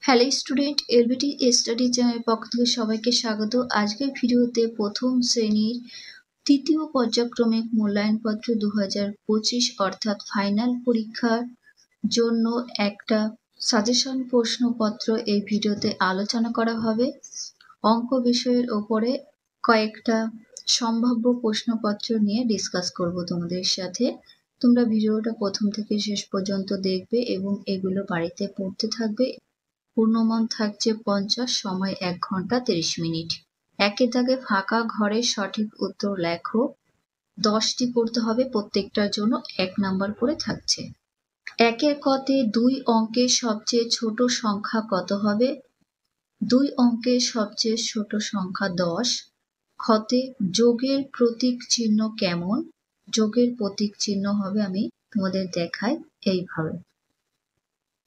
Hello student, LBT study চ্যানেলের পক্ষ থেকে সবাইকে স্বাগত। আজকের ভিডিওতে প্রথম শ্রেণীর তৃতীয় পর্যায়ক্রমিক মূল্যায়নপত্র 2025 অর্থাৎ ফাইনাল পরীক্ষার জন্য একটা সাজেশন প্রশ্নপত্র এই ভিডিওতে আলোচনা করা হবে। অঙ্ক বিষয়ের ওপরে কয়েকটা সম্ভাব্য প্রশ্নপত্র নিয়ে ডিসকাস করব তোমাদের সাথে। তোমরা ভিডিওটা প্রথম থেকে শেষ পর্যন্ত দেখবে এবং এগুলো বাড়িতে পড়তে থাকবে। পূর্ণমান থাকছে 50, সময় 1 ঘন্টা 30 মিনিট। একের দাগে ফাঁকা ঘরে সঠিক উত্তর লেখো। 10টি করতে হবে, প্রত্যেকটার জন্য 1 নাম্বার করে থাকছে। একের কতে 2 অঙ্কের সবচেয়ে ছোট সংখ্যা কত হবে? 2 অঙ্কের সবচেয়ে ছোট সংখ্যা 10। খতে যোগের প্রতীক চিহ্ন কেমন? যোগের প্রতীক চিহ্ন হবে, আমি তোমাদের দেখাই এইভাবে।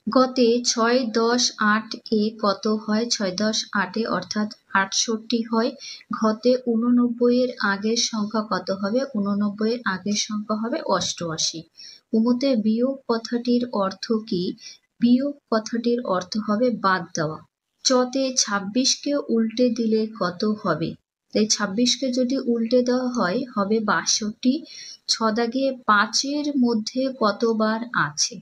গতে 6, 10, 8 এ কত হয়? 6, 10, 8 এ অর্থাৎ 68 হয়। ঘতে 89 এর আগের সংখ্যা কত হবে? 89 এর আগের সংখ্যা হবে 88। উমতে বিয়োগ কথাটির অর্থ কি? বিয়োগ কথাটির অর্থ হবে বাদ দেওয়া। চতে 26 কে উল্টে দিলে কত হবে? তাই 26 কে যদি উল্টে দেওয়া হয় হবে 62। 6 দাগে 5 এর মধ্যে কতবার আছে?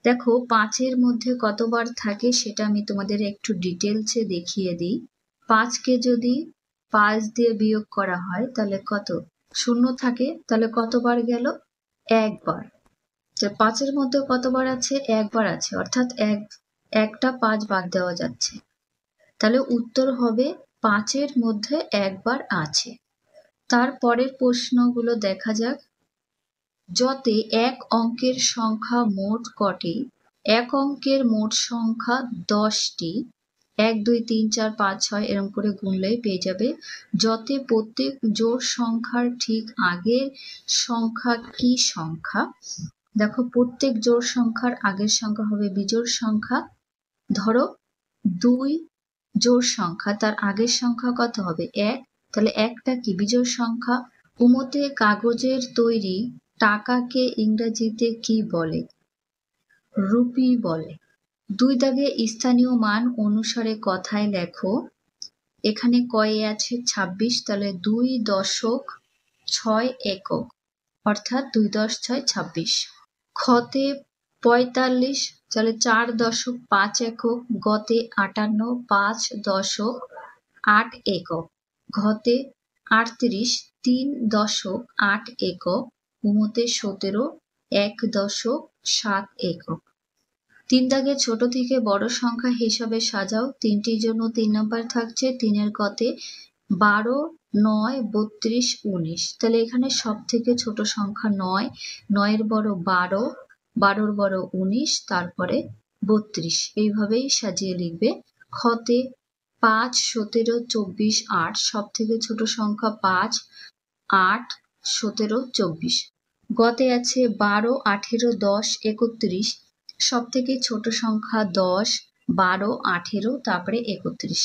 দেখো 5 এর মধ্যে কতবার থাকে সেটা আমি তোমাদের একটু ডিটেলসে দেখিয়ে দিই। 5 কে যদি 5 দিয়ে বিয়োগ করা হয় তাহলে কত? 0 থাকে, তাহলে কতবার গেল? একবার। 5 এর মধ্যে কতবার আছে? একবার আছে, অর্থাৎ একটা 5 বাদ দেওয়া যাচ্ছে। তাহলে উত্তর হবে 5 এর মধ্যে একবার আছে। তারপরের প্রশ্নগুলো দেখা যাক। যতে 1 অঙ্কের সংখ্যা মোট কটি? 1 অঙ্কের মোট সংখ্যা 10টি। 1, 2, 3, 4, 5, 6 এরকম করে গুনলেই পেয়ে যাবে। যতে প্রত্যেক জোড় সংখ্যার ঠিক আগের সংখ্যা কি সংখ্যা? দেখো প্রত্যেক জোড় সংখ্যার আগের সংখ্যা হবে বিজোড় সংখ্যা। ধরো 2 জোড় সংখ্যা, তার আগের সংখ্যা কত হবে? 1, তাহলে 1টা কি বিজোড় সংখ্যা। উমতে কাগজের তৈরি টাকাকে ইংরেজিতে কি বলে? রুপি বলে। 2 দাগে স্থানীয় মান অনুসারে কথায় লেখো। এখানে কয়ে আছে 26, তাহলে 2.6 একক, অর্থাৎ 2.10, 26। খতে 45, তাহলে 4.5 একক। গতে 58, 5.8 একক। ঘতে 38, 3.8 একক। উমতে 17, 1.7 একক। 3 দাগে ছোট থেকে বড় সংখ্যা হিসাবে সাজাও। 3টির জন্য 3 নাম্বার থাকছে। 3-এর গতে 12, 9, 32, 19। তাহলে এখানে সব থেকে ছোট সংখ্যা 9, 9-এর বড় 12, 12-র বড় 19, তারপরে 32। এইভাবেই সাজিয়ে লিখবে। খতে 5, 17, 24, 8। সব থেকে ছোট সংখ্যা 5, 8, 17, 24। গতে আছে 12, 18, 10, 31। সব থেকে ছোট সংখ্যা 10, 12, 18, তারপরে 31।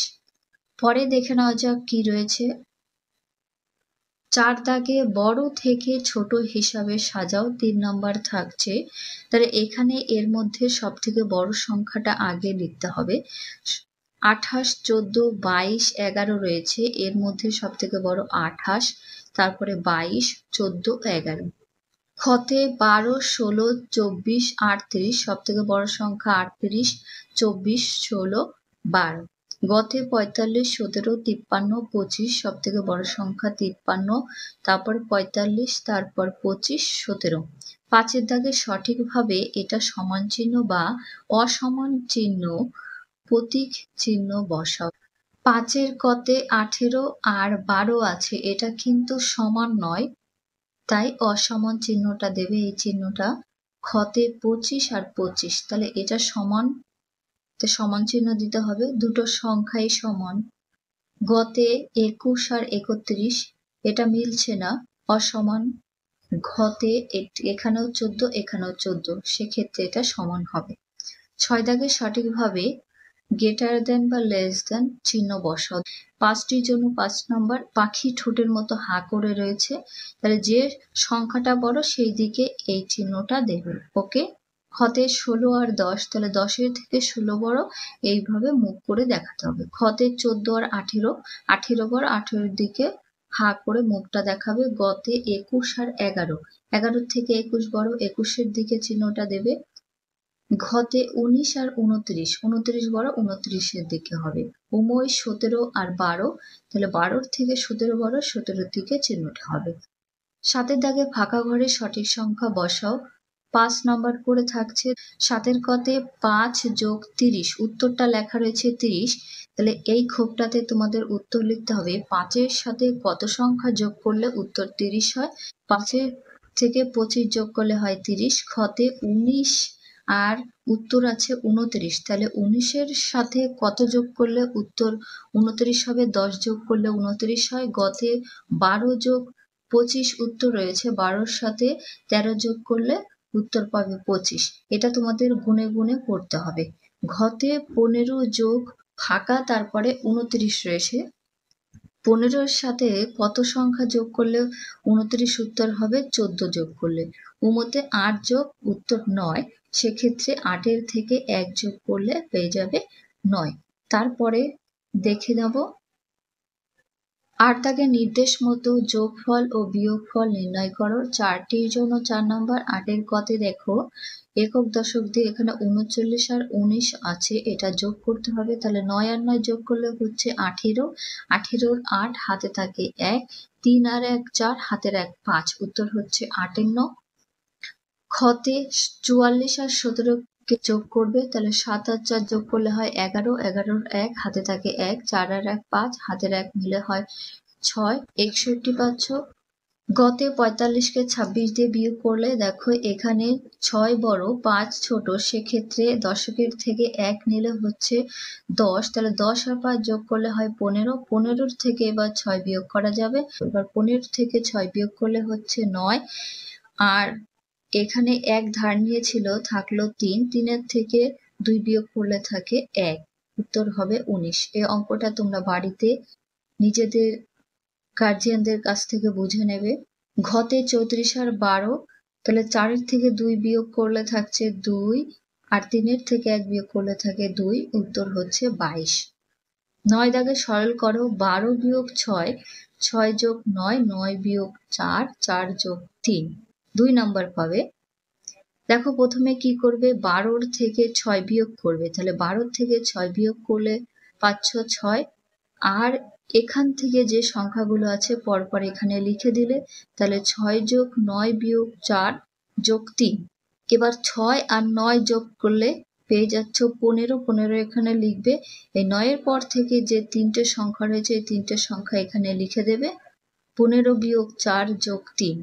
পরে দেখে নেওয়া যাক কি রয়েছে। 4 দাগে বড় থেকে ছোট হিসাবে সাজাও। 3 নাম্বার থাকছে। তাহলে এখানে এর মধ্যে সব থেকে বড় সংখ্যাটা আগে লিখতে হবে। 28, 14, 22, 11 রয়েছে। এর মধ্যে সব থেকে বড় 28, তারপরে 22, 14, 11। খতে 12, 16, 24, 38। সব থেকে বড় সংখ্যা 38, 24, 16, 12। গতে 45, 17, 53, 25। সব থেকে বড় সংখ্যা 53, তারপর 45, তারপর 25, 17। 5-এর দাগে সঠিকভাবে এটা সমান চিহ্ন বা অসমান চিহ্ন প্রতীক চিহ্ন বসাও। 5-এর কতে 18 আর 12 আছে, এটা কিন্তু সমান নয়, তাই অসমান চিহ্নটা দেবে। এই চিহ্নটা খতে 25 আর 25, তাহলে এটা সমান, তো সমান চিহ্ন দিতে হবে। দুটো সংখ্যাই সমান। গতে 21 আর 31, এটা মিলছে না, অসমান। ঘতে এখানেও 14, এখানেও 14, সেক্ষেত্রে এটা সমান হবে। 6 দাগে সঠিকভাবে গ্রেটার দেন বা লেস দেন চিহ্ন বসাও। 5টির জন্য 5 নম্বর। পাখি ঠোঁটের মতো হা করে রয়েছে, তাহলে যে সংখ্যাটা বড় সেই দিকে এই চিহ্নটা দেবে। ওকে, খতে 16 আর 10, তাহলে 10-এর থেকে 16 বড়, এইভাবে মুখ করে দেখাতে হবে। খতে 14 আর 18, 18 বড়, 18-এর দিকে হা করে মুখটা দেখাবে। গতে 21 আর 11, 11-এর থেকে 21 বড়, 21-এর দিকে চিহ্নটা দেবে। ঘতে 19 আর 29, 29 বড়, 29-এর দিকে হবে। উময় 17 আর 12, তাহলে 12-এর থেকে 17 বড়, 17-এর দিকে চিহ্নটা হবে। 7-এর দাগে ফাঁকা ঘরে সঠিক সংখ্যা বসাও। 5 নাম্বার করে থাকছে। 7-এর কতে 5 যোগ 30, উত্তরটা লেখা রয়েছে 30, তাহলে এই খোপটাতে তোমাদের উত্তর লিখতে হবে 5-এর সাথে কত সংখ্যা যোগ করলে উত্তর 30 হয়। 5-এর থেকে 25 যোগ করলে হয় 30। খতে 19 আর উত্তর আছে 29, তাহলে 19-এর সাথে কত যোগ করলে উত্তর 29 হবে, 10 যোগ করলে 29 হয়। গতে 12 যোগ 25 উত্তর রয়েছে, 12-এর সাথে 13 যোগ করলে উত্তর পাবে 25। এটা তোমাদের গুনে গুনে করতে হবে। ঘতে 15 যোগ ফাঁকা, তারপরে 29 রয়েছে, 15-এর সাথে কত সংখ্যা যোগ করলে 29 উত্তর হবে, 14 যোগ করলে। উমতে 8 যোগ উত্তর 9, সেক্ষেত্রে 8-এর থেকে 1 যোগ করলে পেয়ে যাবে 9। তারপরে দেখে নেব 8 দাগে নির্দেশ মতো যোগফল ও বিয়োগফল নির্ণয় করো। 4টির জন্য 4 নাম্বার। 8-এর কতে দেখো একক দশক দিয়ে এখানে 39 আর 19 আছে, এটা যোগ করতে হবে। তাহলে 9 আর 9 যোগ করলে হচ্ছে 18, 18-র 8 হাতে থাকে 1, 3 আর 1 4, হাতের 1 5, উত্তর হচ্ছে 8-এর 9। খতে 44 আর 17 কে যোগ করবে, তাহলে 7 আর 4 যোগ করলে হয় 11, 11-র 1 হাতে থাকে 1, 4 আর 1 5, হাতের 1 মিলে হয় 6, 61 পাচ্ছ। গতে 45-কে 26 দিয়ে বিয়োগ করলে দেখো এখানে 6 বড় 5 ছোট, সেক্ষেত্রে দশকের থেকে 1 নিলে হচ্ছে 10, তাহলে 10 আর 5 যোগ করলে হয় 15, 15-র থেকে এবার 6 বিয়োগ করা যাবে। এবার 15 থেকে 6 বিয়োগ করলে হচ্ছে 9, আর এখানে 1 ধার নিয়েছিল, থাকলো 3, 3-এর থেকে 2 বিয়োগ করলে থাকে 1, উত্তর হবে 19। এই অঙ্কটা তোমরা বাড়িতে নিজেদের গার্জিয়ানদের কাছ থেকে বুঝে নেবে। ঘতে 34 আর 12, তাহলে 4-এর থেকে 2 বিয়োগ করলে থাকছে 2, আর 3-এর থেকে 1 বিয়োগ করলে থাকে 2, উত্তর হচ্ছে 22। 9 দাগে সরল করো। 12 বিয়োগ 6, 6 যোগ 9, 9 বিয়োগ 4, 4 যোগ 3, 2 নাম্বার পাবে। দেখো প্রথমে কি করবে, 12-র থেকে 6 বিয়োগ করবে, তাহলে 12-র থেকে 6 বিয়োগ করলে পাচ্ছ 6, আর এখান থেকে যে সংখ্যাগুলো আছে পরপর এখানে লিখে দিলে, তাহলে 6 যোগ 9 বিয়োগ 4 যোগ 3। এবার 6 আর 9 যোগ করলে পেয়ে যাচ্ছ 15, 15 এখানে লিখবে। এই 9-এর পর থেকে যে 3টে সংখ্যা রয়েছে এই 3টে সংখ্যা এখানে লিখে দেবে। 15 বিয়োগ 4 যোগ 3।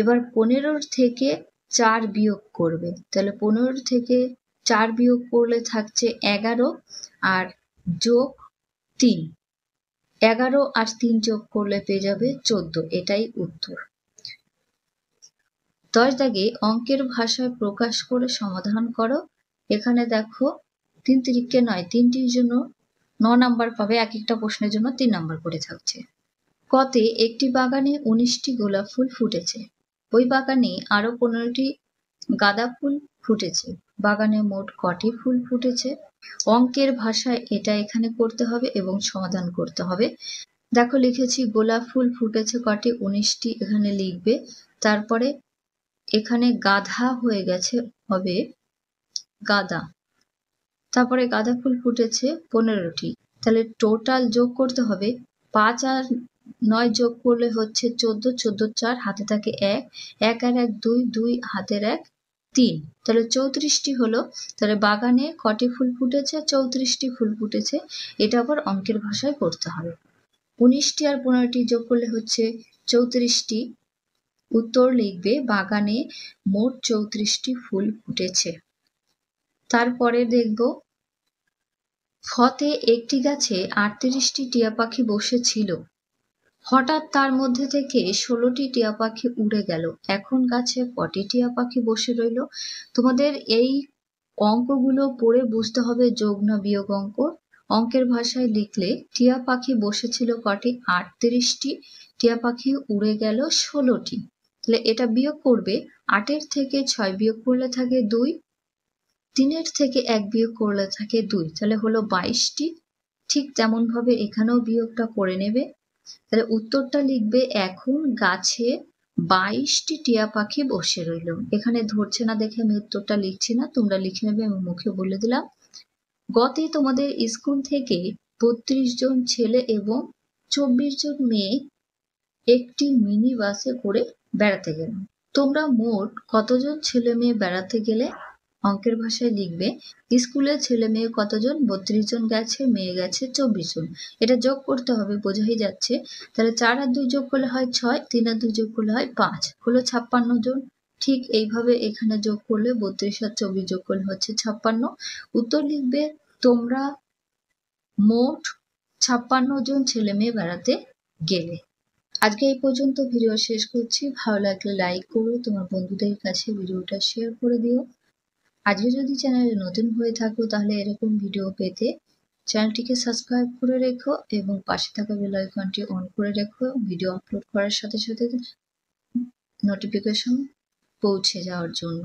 এবার 15-র থেকে 4 বিয়োগ করবে, তাহলে 15 থেকে 4 বিয়োগ করলে থাকছে 11, আর যোগ 3, 11 আর 3 যোগ করলে পেয়ে যাবে 14, এটাই উত্তর। 10 দাগে অঙ্কের ভাষায় প্রকাশ করে সমাধান করো। এখানে দেখো 3 তিরিকে 9, 3টির জন্য 9 নাম্বার পাবে, এক একটা প্রশ্নের জন্য 3 নাম্বার করে থাকছে। কতে একটি বাগানে 19টি গোলাপ ফুল ফুটেছে, ওই বাগানে আরো 15টি গাঁদা ফুল ফুটেছে, বাগানে মোট কটি ফুল ফুটেছে? অঙ্কের ভাষায় এটা এখানে করতে হবে এবং সমাধান করতে হবে। দেখো লিখেছি গোলাপ ফুল ফুটেছে কটি, 19টি এখানে লিখবে। তারপরে এখানে গাধা হয়ে গেছে, হবে গাদা। তারপরে গাঁদা ফুল ফুটেছে 15টি, তাহলে টোটাল যোগ করতে হবে। 5 আর 9 যোগ করলে হচ্ছে 14, 14 4, হাতে থাকে 1, 1 আর 1 2, 2 হাতের 1 3, তাহলে 34টি হলো। তাহলে বাগানে কটি ফুল ফুটেছে? 34টি ফুল ফুটেছে। এটা আবার অঙ্কের ভাষায় করতে হবে। 19টি আর 15টি যোগ করলে হচ্ছে 34টি, উত্তর লিখবে বাগানে মোট 34টি ফুল ফুটেছে। তারপরে দেখব ফতে একটি গাছে 38টি টিয়া পাখি বসেছিল, হঠাৎ তার মধ্যে থেকে 16টি টিয়া পাখি উড়ে গেল, এখন গাছে কটি টিয়া পাখি বসে রইল? তোমাদের এই অঙ্কগুলো পড়ে বুঝতে হবে যোগ না বিয়োগ অঙ্ক। অঙ্কের ভাষায় লিখলে টিয়া পাখি বসেছিল কটি? 38টি, টিয়া পাখি উড়ে গেল 16টি। তাহলে এটা বিয়োগ করবে। 8 থেকে 6 বিয়োগ করলে থাকে 2, 3 থেকে 1 বিয়োগ করলে থাকে 2, তাহলে হলো 22টি। ঠিক তেমন ভাবে এখানেও বিয়োগটা করে নেবে। তাহলে উত্তরটা লিখবে, এখন গাছে 22টি টিয়া পাখি বসে রইল। এখানে ধরছে না দেখে আমি উত্তরটা লিখছি না, তোমরা লিখে নেবে, আমি মুখে বলে দিলাম। গতে তোমাদের স্কুল থেকে 32 জন ছেলে এবং 24 জন মেয়ে একটি মিনি বাসে করে বেড়াতে গেল। তোমরা মোট কতজন ছেলে মেয়ে বেড়াতে গেলে? অঙ্কের ভাষায় লিখবে, স্কুলের ছেলে মেয়ে কতজন? 32 জন গেছে, মেয়ে গেছে 24 জন। এটা যোগ করতে হবে, বোঝাই যাচ্ছে। তাহলে 4 আর 2 যোগ করলে হয় 6, 3 আর 2 যোগ করলে হয় 5, হলো 56 জন। ঠিক এইভাবে এখানে যোগ করলে 32 আর 24 যোগ করলে হচ্ছে 56। উত্তর লিখবে, তোমরা মোট 56 জন ছেলে মেয়ে বেড়াতে গেলে। আজকে এই পর্যন্ত ভিডিও শেষ করছি। ভালো লাগলে লাইক করো, তোমার বন্ধুদের কাছে ভিডিওটা শেয়ার করে দিও। আজকে যদি চ্যানেলে নতুন হয়ে থাকো তাহলে এরকম ভিডিও পেতে চ্যানেলটিকে সাবস্ক্রাইব করে রেখো এবং পাশে থাকা বেল আইকনটি অন করে রেখো, ভিডিও আপলোড করার সাথে সাথে নোটিফিকেশন পৌঁছে যাওয়ার জন্য।